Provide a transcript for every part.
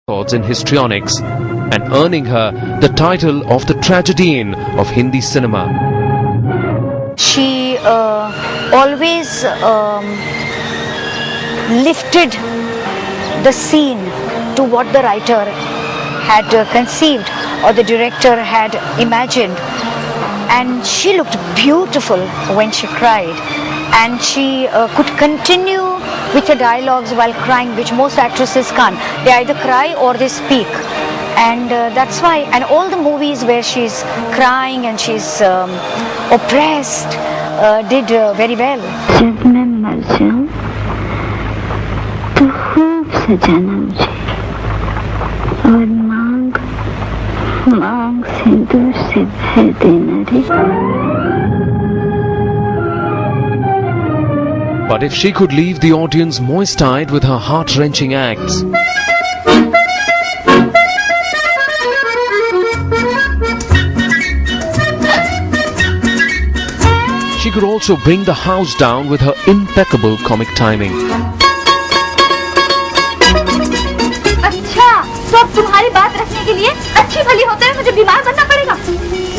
in histrionics and earning her the title of the tragedian of Hindi cinema. She always lifted the scene to what the writer had conceived or the director had imagined, and she looked beautiful when she cried, and she could continue with the dialogues while crying, which most actresses can't. They either cry or they speak, and that's why, and all the movies where she's crying and she's oppressed did very well. जब मैं मर जाऊं तो खूब सजाना मुझे और मांग मांग सिंदूर से भर देना रे. But if she could leave the audience moist-eyed with her heart-wrenching acts, she could also bring the house down with her impeccable comic timing. अच्छा, तो अब तुम्हारी बात रखने के लिए अच्छी भली होते हुए मुझे बीमार बनना पड़ेगा?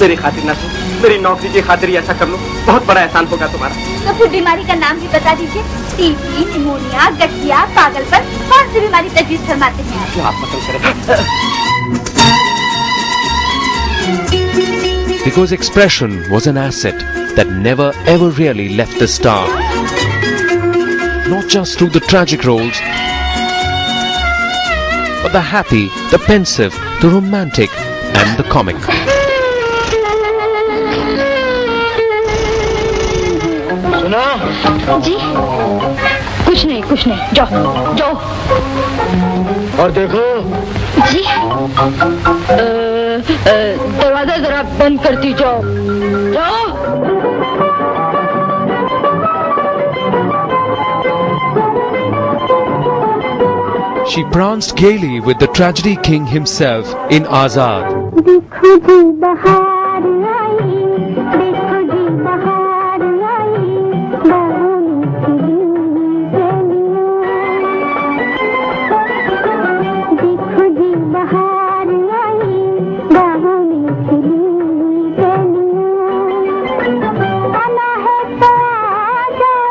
मेरी खातिर ना, मेरी नौकरी की खातिर ऐसा कर लो, बहुत बड़ा एहसान होगा तुम्हारा. तो फिर बीमारी का नाम भी बता दीजिए. टीबी, निमोनिया, गठिया, पागलपन, कौन सी बीमारी तजवीज फरमाते हैं आप? आप मतलब करें. Because expression was an asset that never ever really left the star. Not just through the tragic roles, but the happy, the pensive, the romantic and the comic. सुनो जी, कुछ नहीं, जाओ. और देखो जी, दरवाजा जरा बंद करती जाओ. She pranced gaily with the tragedy king himself in Azad. देखो जी बहार आई, देखो जी बहार आई, बाहों में खिली कलियां. देखो जी बहार आई, बाहों में खिली कलियां. आना है तो आ जाओ,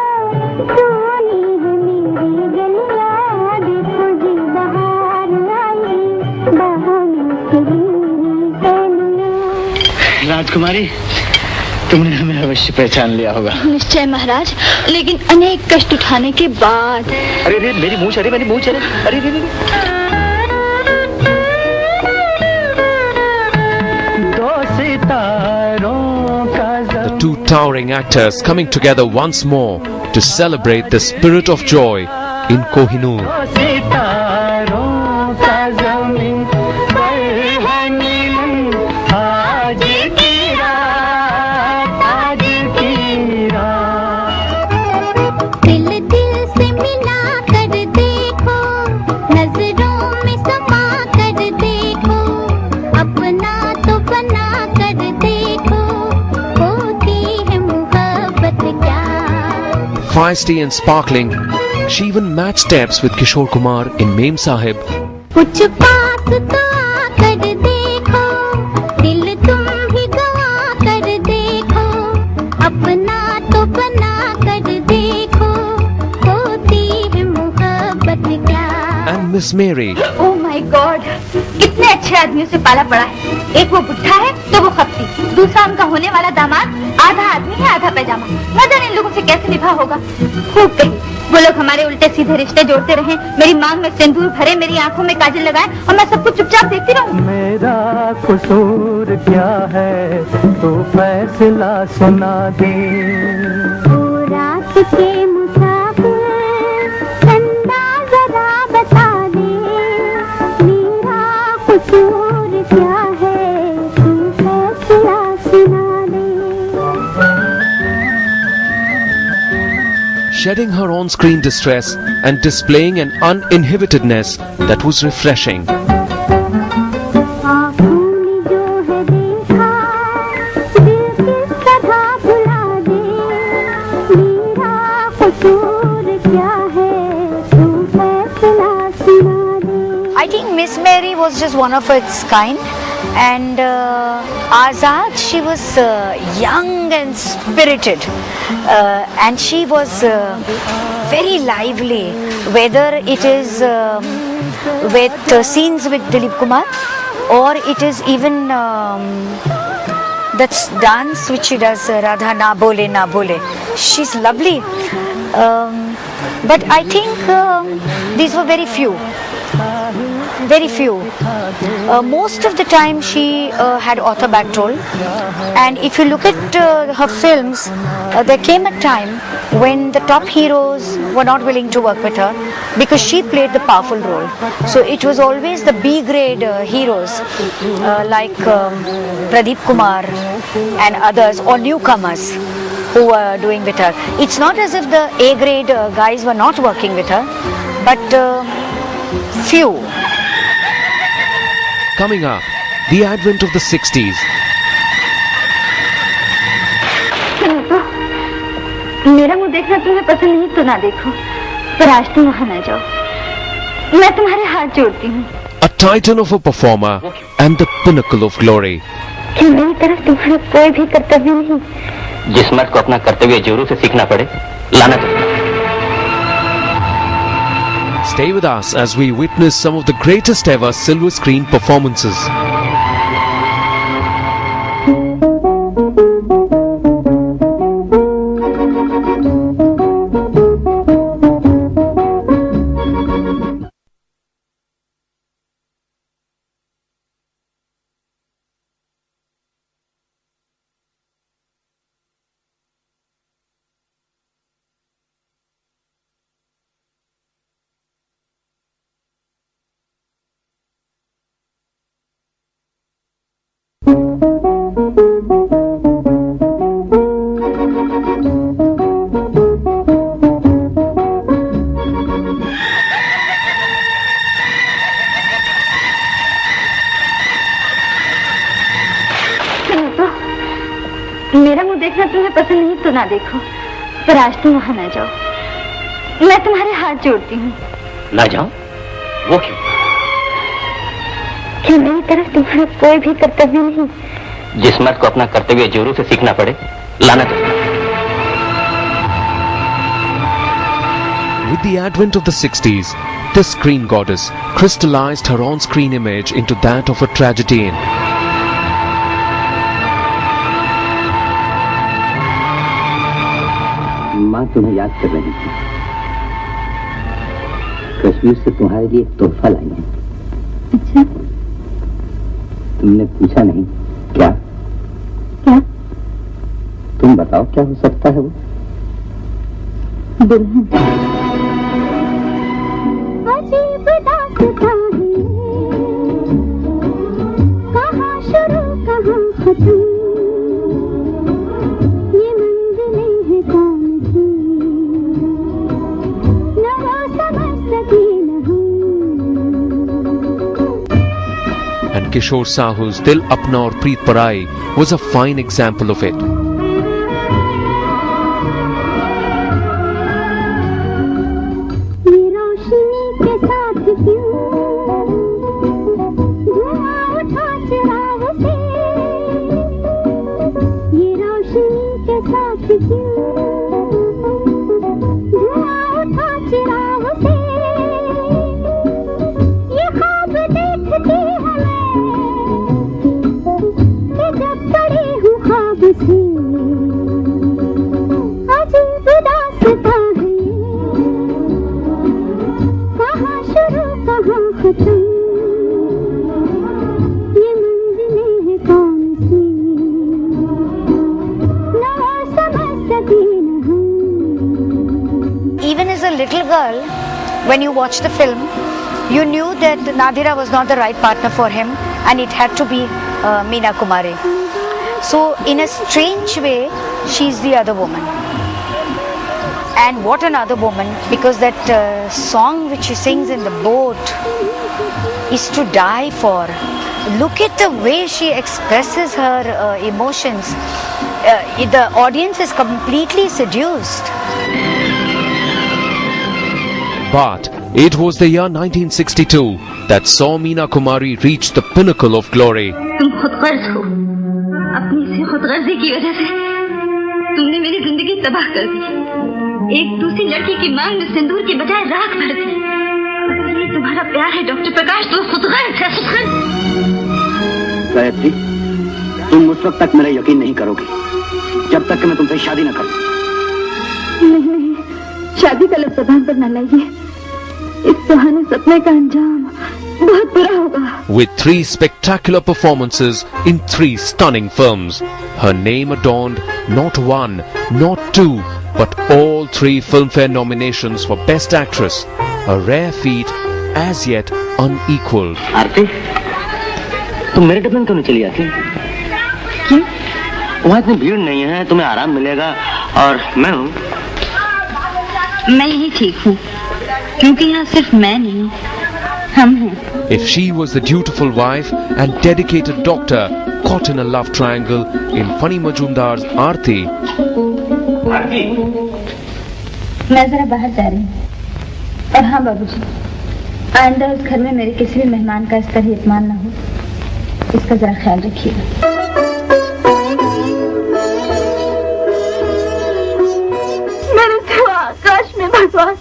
सोनी है मेरी गलियां. देखो जी बहार आई, बाहों में खिली. राजकुमारी, तुमने हमें अवश्य पहचान लिया होगा. निश्चय महाराज, लेकिन अनेक कष्ट उठाने के बाद. अरे मेरी मूंछ, अरे दो सितारों का. The two towering actors coming together once more to celebrate the spirit of joy in Kohinoor. Feisty and sparkling, she even matched steps with Kishore Kumar in Mem Sahib. कुछ पास तो आकर देखो, दिल तुम भी गवा कर देखो, अपना तो बना कर देखो, होती है मोहब्बत क्या. And Miss Mary. Oh my God! कितने अच्छे आदमियों से पाला पड़ा है. एक वो बुढ़ा है तो वो खप्ती, दूसरा उनका होने वाला दामाद आधा आदमी है आधा पैजामा. न जाने इन लोगों से कैसे निभा होगा. खूब कही, वो लोग हमारे उल्टे सीधे रिश्ते जोड़ते रहे, मेरी मांग में सिंदूर भरे, मेरी आंखों में काजल लगाए और मैं सब कुछ चुपचाप देखती रहूं. मेरा कसूर क्या है, तो फैसला सुना दे. रात के मुसाफिर, चंदा जरा बता दे, मेरा कसूर क्या है, तू फैसला सुना दे. Shedding her on-screen distress and displaying an uninhibitedness that was refreshing. I think Miss Mary was just one of its kind, and Azad, she was young and spirited, and she was very lively, whether it is with scenes with Dilip Kumar, or it is even that dance which she does, Radha Na Bole Na Bole. She's lovely. But I think these were very few. Very few. Most of the time she had author backed role, and if you look at her films, there came a time when the top heroes were not willing to work with her because she played the powerful role. So it was always the B grade heroes like Pradeep Kumar and others, or newcomers who were doing with her. It's not as if the A grade guys were not working with her, but few. Coming up, the advent of the 60s. मेरा मुंह देखना तुम्हें पसंद नहीं तो ना देखो, पर आज तुम वहां ना जाओ, मैं तुम्हारे हाथ जोड़ती हूँ. A titan of a performer and the pinnacle of glory. क्या मेरी तरफ तुम्हारा कोई भी कर्तव्य नहीं? जिस मर्द को अपना कर्तव्य जोरों से सीखना पड़े, लाना चाहिए. Stay with us as we witness some of the greatest ever silver screen performances. मेरा मुंह देखना तुम्हें पसंद नहीं तो ना देखो, पर आज तुम वहां ना जाओ, मैं तुम्हारे हाथ जोड़ती हूँ. ना जाओ? वो क्यों? क्या मेरी तरफ तुम्हारा कोई भी कर्तव्य नहीं? जिस मर्द को अपना कर्तव्य जोरों से सीखना पड़े, लाना चाहिए. With the advent of the 60s, this screen goddess crystallized her on-screen image into that of a tragedian. माँ तुम्हें याद कर रही थी. कश्मीर से तुम्हारे लिए एक तोहफा लाई है. अच्छा? तुमने पूछा नहीं क्या? क्या? तुम बताओ क्या हो सकता है वो? दुल्हन. अजीब दास्तां है, कहाँ शुरू कहाँ खत्म, ये मंजिलें हैं कौन सी, न वो समझ सके न हम. And Kishore Sahu's Dil Apna Aur Preet Parai was a fine example of it. ये रोशनी के साथ क्यों धुआं उठा चिराग से, ये रोशनी के साथ क्यों धुआं उठा चिराग से, ये ख्वाब देखती हूँ मैं कि जब पड़ी हूँ ख्वाब से. अजीब दास्तां है, कहाँ शुरू कहाँ खत्म, ये मंजिलें हैं कौन सी, न वो समझ सके न हम. Even as a little girl, when you watched the film, you knew that Nadira was not the right partner for him, and it had to be Meena Kumar. So in a strange way, she's the other woman. And what another woman, because that song which she sings in the boat is to die for. Look at the way she expresses her emotions. The audience is completely seduced. But It was the year 1962 that saw Meena Kumari reach the pinnacle of glory. तुम खुदगर्ज हो। अपनी इसी खुदगर्जी की वजह से तुमने मेरी जिंदगी तबाह कर दी। एक दूसरी लड़की की मांग में सिंदूर की बजाय राख भर दी। अगर ये तुम्हारा प्यार है डॉक्टर प्रकाश, तो खुदगर्ज है, खुदगर्ज। गायत्री, तुम उस वक्त तक मेरा यकीन नहीं करोगी जब तक कि मैं तुमसे शादी न करूं। नहीं, शादी का लफ्ज़ ज़बान पर न लाइए। इस सुहाने सपने का अंजाम बहुत बुरा होगा। With 3 spectacular performances in 3 stunning films, her name adorned not 1, not 2, but all 3 Filmfare nominations for Best Actress, a rare feat as yet unequaled. आरती, तुम मेरे डब्बे में क्यों नहीं चली आती? क्यों? वहाँ इतनी भीड़ नहीं है, तुम्हें आराम मिलेगा और मैं हूँ। मैं यही ठीक हूँ, क्योंकि यहाँ सिर्फ मैं नहीं, हम हैं। If she was the dutiful wife and dedicated doctor caught in a love triangle in Funny Majumdar's Aarti, मैं जरा बाहर जा रही हूँ। और हाँ बाबूजी, आइंदा उस घर में मेरे किसी भी मेहमान का इस तरह अपमान न हो, इसका जरा ख्याल रखिएगा। मेरे सिवा आकाश में भगवान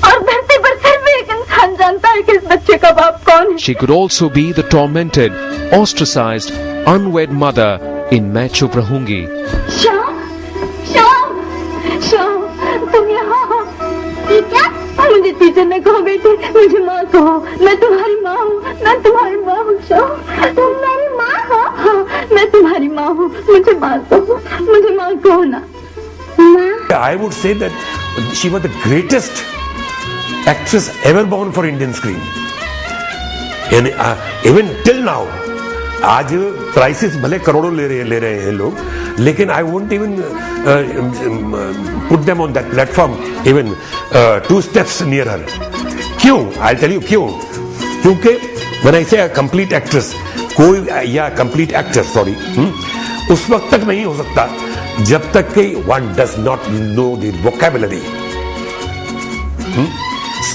और धरती पर सिर्फ एक इंसान जानता है कि इस बच्चे का बाप कौन है। she could also be the tormented, ostracized, unwed mother in मैं चुप रहूंगी. श्याम, श्याम, श्याम, तुम यहाँ हो? क्या? मुझे टीचर ने कहा बेटे, मुझे माँ कहो। मैं तुम्हारी माँ हूँ, मैं तुम्हारी माँ हूँ। श्याम, तुम मेरी माँ हो? हाँ, मैं तुम्हारी माँ हूँ। मुझे माँ कहो, मुझे माँ कहो ना। I would say that she was the greatest actress ever born for Indian screen. And even till now, आज प्राइसेस भले करोड़ों ले रहे हैं लोग, लेकिन I won't even put them on that platform even 2 steps near her. क्यों? I'll tell you क्यों. क्योंकि when I say a complete actress, कोई या complete actor, sorry, उस वक्त तक नहीं हो सकता जब तक कि one does not know the vocabulary.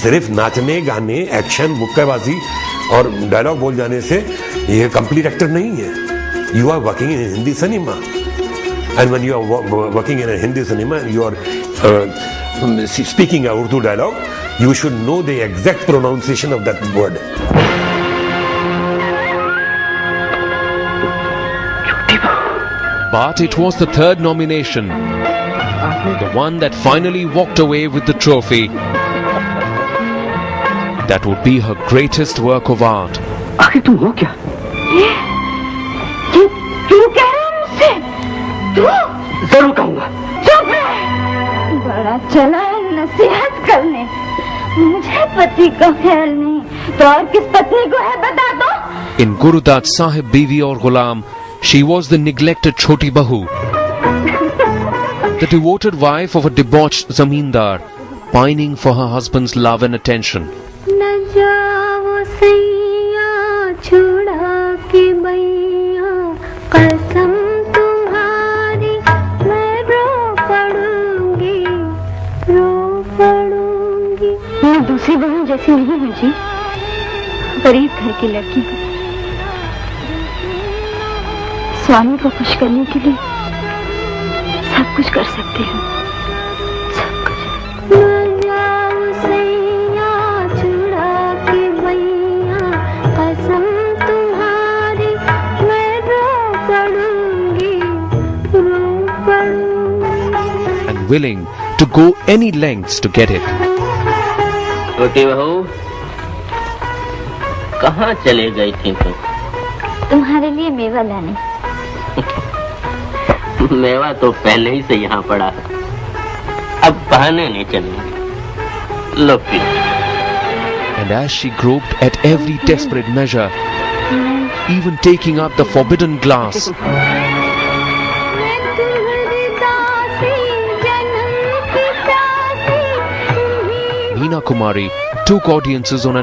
सिर्फ नाचने, गाने, एक्शन, मुक्केबाजी और डायलॉग बोल जाने से ये कंप्लीट एक्टर नहीं है. You are working in Hindi cinema, and when you are working in Hindi cinema, you are speaking a Urdu dialogue, you should know the exact pronunciation of that word. But it was the 3rd nomination, the one that finally walked away with the trophy, that would be her greatest work of art. आखिर तुम हो क्या? ये तू कह रहा है मुझसे? तू? जरूर कहूँगा. चुप रह। बड़ा चला है नसीहत करने। मुझे पति का ख्याल नहीं, तो और किस पत्नी को है बता दो। In Gurudat Sahib Bivi aur Ghulam, she was the neglected Choti Bahu, the devoted wife of a debauched zamindar, pining for her husband's love and attention. न जाओ सैया छुड़ा के बैया, कसम तुम्हारी मैं रो पड़ूंगी, रो पड़ूंगी। मैं दूसरी बहू जैसी नहीं हूँ जी, गरीब घर की लड़की हूँ। स्वामी को खुश करने के लिए सब कुछ कर सकती हूँ, सब कुछ। न जाओ सैया छुड़ा के बैया, कसम तुम्हारी मैं रो पड़ूंगी, रो पड़ूंगी। And willing to go any lengths to get it. छोटी बहू, कहाँ चले गई थी तुम? तुम्हारे लिए मेवा लाने। मेवा तो पहले ही से यहाँ पड़ा है, अब बहाने नहीं चलेंगे. लो P. And as she groped at every desperate measure, even taking up the forbidden glass, Meena Kumari took audiences on an